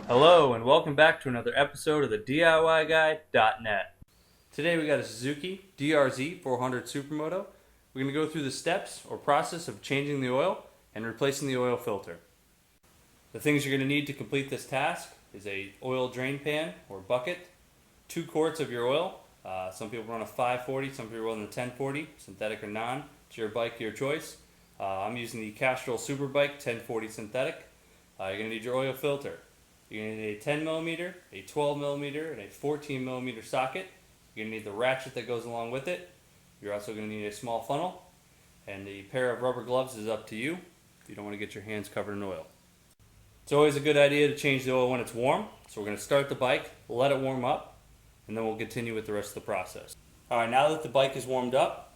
Hello and welcome back to another episode of the DIYGuy.net. Today we got a Suzuki DRZ400 Supermoto. We're going to go through the steps or process of changing the oil and replacing the oil filter. The things you're going to need to complete this task is a oil drain pan or bucket, 2 quarts of your oil. Some people run a 540, some people run the 1040, synthetic or non. It's your bike, your choice. I'm using the Castrol Superbike 1040 synthetic. You're going to need your oil filter. You're going to need a 10mm, a 12mm, and a 14mm socket. You're going to need the ratchet that goes along with it. You're also going to need a small funnel. And a pair of rubber gloves is up to you if you don't want to get your hands covered in oil. It's always a good idea to change the oil when it's warm. So we're going to start the bike, let it warm up, and then we'll continue with the rest of the process. Alright, now that the bike is warmed up,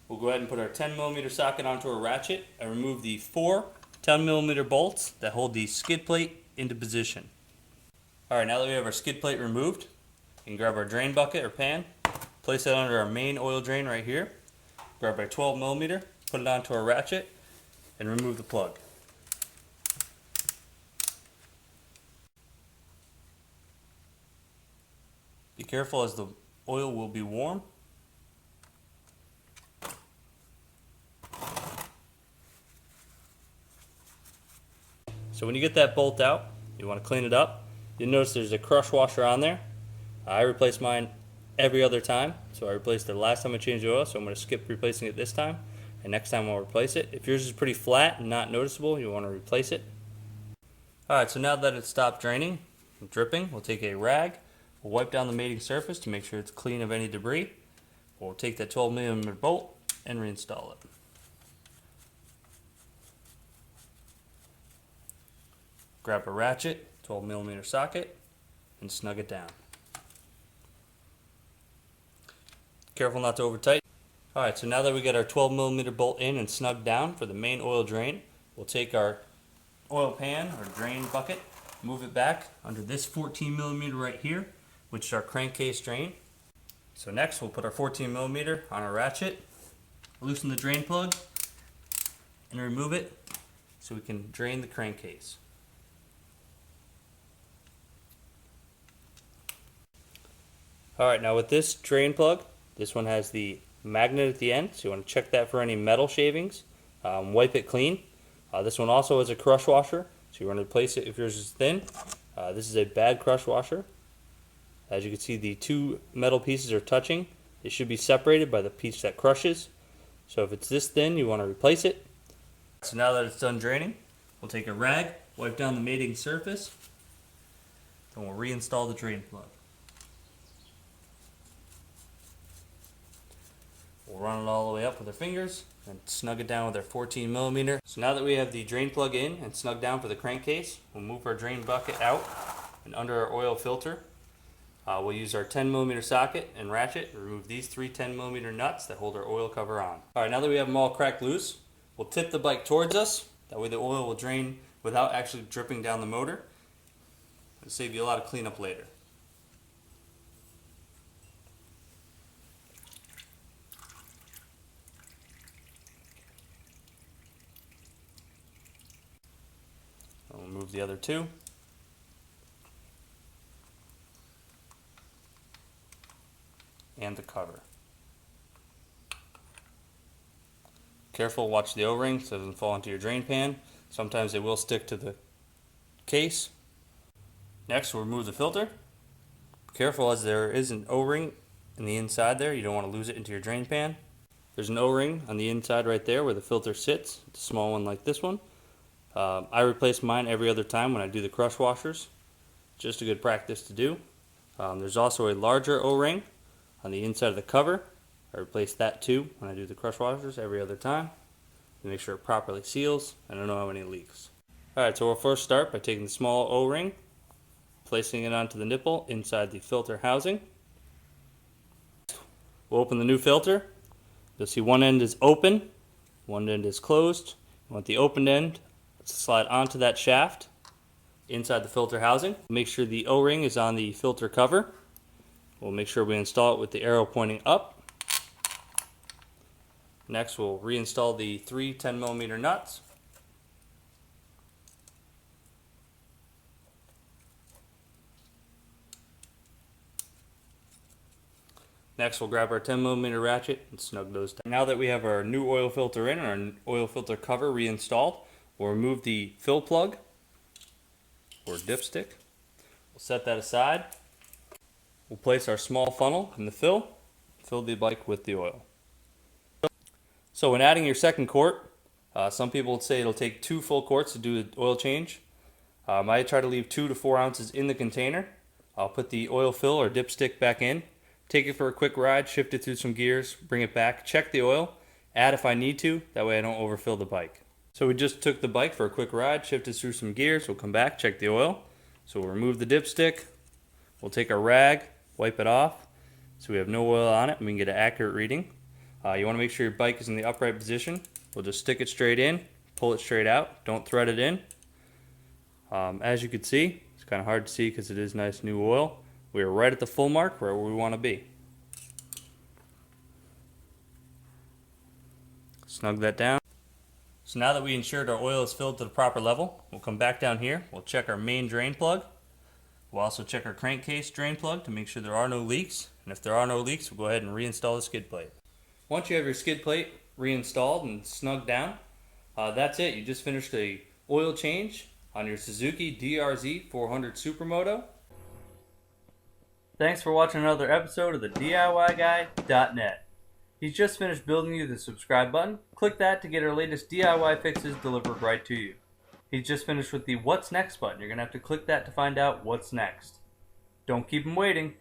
we'll go ahead and put our 10mm socket onto a ratchet and remove the 4 10mm bolts that hold the skid plate into position. Alright, now that we have our skid plate removed, you can grab our drain bucket or pan, place it under our main oil drain right here, grab our 12mm, put it onto our ratchet, and remove the plug. Be careful as the oil will be warm. So when you get that bolt out, you want to clean it up. You'll notice there's a crush washer on there. I replace mine every other time. So I replaced it last time I changed the oil, so I'm going to skip replacing it this time. And next time I'll replace it. If yours is pretty flat and not noticeable, you want to replace it. Alright, so now that it's stopped draining and dripping, we'll take a rag. We'll wipe down the mating surface to make sure it's clean of any debris. We'll take that 12mm bolt and reinstall it. Grab a ratchet, 12mm socket, and snug it down. Careful not to over tighten. Alright, so now that we get our 12mm bolt in and snugged down for the main oil drain, we'll take our oil pan or drain bucket, move it back under this 14mm right here, which is our crankcase drain. So next we'll put our 14mm on our ratchet, loosen the drain plug, and remove it so we can drain the crankcase. Alright, now with this drain plug, this one has the magnet at the end, so you want to check that for any metal shavings. Wipe it clean. This one also has a crush washer, so you want to replace it if yours is thin. This is a bad crush washer. As you can see, the 2 metal pieces are touching. They should be separated by the piece that crushes. So if it's this thin, you want to replace it. So now that it's done draining, we'll take a rag, wipe down the mating surface, then we'll reinstall the drain plug. We'll run it all the way up with our fingers and snug it down with our 14mm. So now that we have the drain plug in and snugged down for the crankcase, we'll move our drain bucket out and under our oil filter. We'll use our 10mm socket and ratchet and remove these 3 10mm nuts that hold our oil cover on. Alright, now that we have them all cracked loose, we'll tip the bike towards us. That way the oil will drain without actually dripping down the motor. It'll save you a lot of cleanup later. We'll move the other 2. And the cover. Careful, watch the O-ring so it doesn't fall into your drain pan. Sometimes they will stick to the case. Next, we'll remove the filter. Careful, as there is an O-ring in the inside there. You don't want to lose it into your drain pan. There's an O-ring on the inside right there where the filter sits. It's a small one like this one. I replace mine every other time when I do the crush washers. Just a good practice to do. There's also a larger O-ring on the inside of the cover. I replace that too when I do the crush washers every other time to make sure it properly seals and I don't have any leaks. Alright, so we'll first start by taking the small O-ring, placing it onto the nipple inside the filter housing. We'll open the new filter. You'll see one end is open, one end is closed. You want the open end to slide onto that shaft inside the filter housing. Make sure the O-ring is on the filter cover. We'll make sure we install it with the arrow pointing up. Next, we'll reinstall the 3 10mm nuts. Next, we'll grab our 10mm ratchet and snug those down. Now that we have our new oil filter in and our oil filter cover reinstalled, we'll remove the fill plug or dipstick. We'll set that aside. We'll place our small funnel in the fill the bike with the oil. So when adding your second quart, some people would say it'll take 2 full quarts to do the oil change. I try to leave 2 to 4 ounces in the container. I'll put the oil fill or dipstick back in, take it for a quick ride, shift it through some gears, bring it back, check the oil, add if I need to, that way I don't overfill the bike. So we just took the bike for a quick ride, shifted through some gears, we'll come back, check the oil. So we'll remove the dipstick, we'll take our rag, wipe it off, so we have no oil on it and we can get an accurate reading. You want to make sure your bike is in the upright position. We'll just stick it straight in, pull it straight out, don't thread it in. As you can see, it's kind of hard to see because it is nice new oil. We are right at the full mark where we want to be. Snug that down. So now that we ensured our oil is filled to the proper level, we'll come back down here, we'll check our main drain plug. We'll also check our crankcase drain plug to make sure there are no leaks. And if there are no leaks, we'll go ahead and reinstall the skid plate. Once you have your skid plate reinstalled and snugged down, that's it. You just finished a oil change on your Suzuki DRZ400 Supermoto. Thanks for watching another episode of the DIYguy.net. He's just finished building you the subscribe button. Click that to get our latest DIY fixes delivered right to you. He's just finished with the What's Next button. You're going to have to click that to find out what's next. Don't keep him waiting.